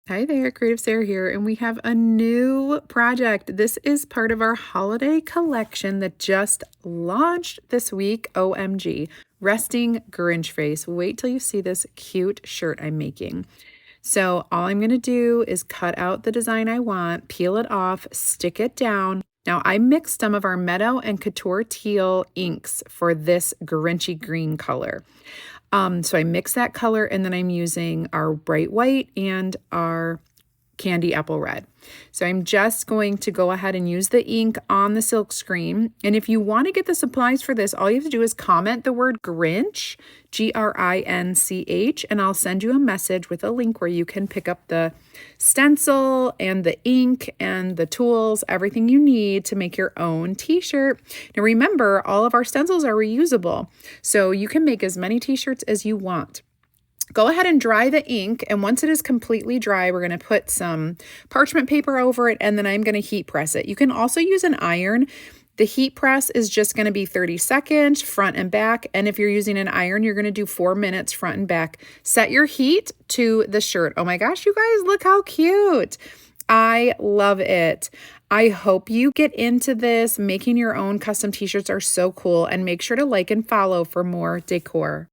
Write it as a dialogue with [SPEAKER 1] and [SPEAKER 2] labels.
[SPEAKER 1] Hi there, CreativeSarah here, and we have a new project. This is part of our holiday collection that just launched this week. OMG, Resting Grinch Face. Wait till you see this cute shirt I'm making. So all I'm going to do is cut out the design I want, peel it off, stick it down. Now I mixed some of our Meadow and Couture Teal inks for this Grinchy green color. So I mix that color and then I'm using our bright white and our candy apple red. So I'm just going to go ahead and use the ink on the silk screen. And if you want to get the supplies for this, all you have to do is comment the word Grinch, Grinch, and I'll send you a message with a link where you can pick up the stencil and the ink and the tools, everything you need to make your own t-shirt. Now remember, all of our stencils are reusable, so you can make as many t-shirts as you want. Go ahead and dry the ink, and once it is completely dry, we're going to put some parchment paper over it, and then I'm going to heat press it. You can also use an iron. The heat press is just going to be 30 seconds front and back, and if you're using an iron, you're going to do 4 minutes front and back. Set your heat to the shirt. Oh my gosh, you guys, look how cute. I love it. I hope you get into this. Making your own custom t-shirts are so cool, and make sure to like and follow for more decor.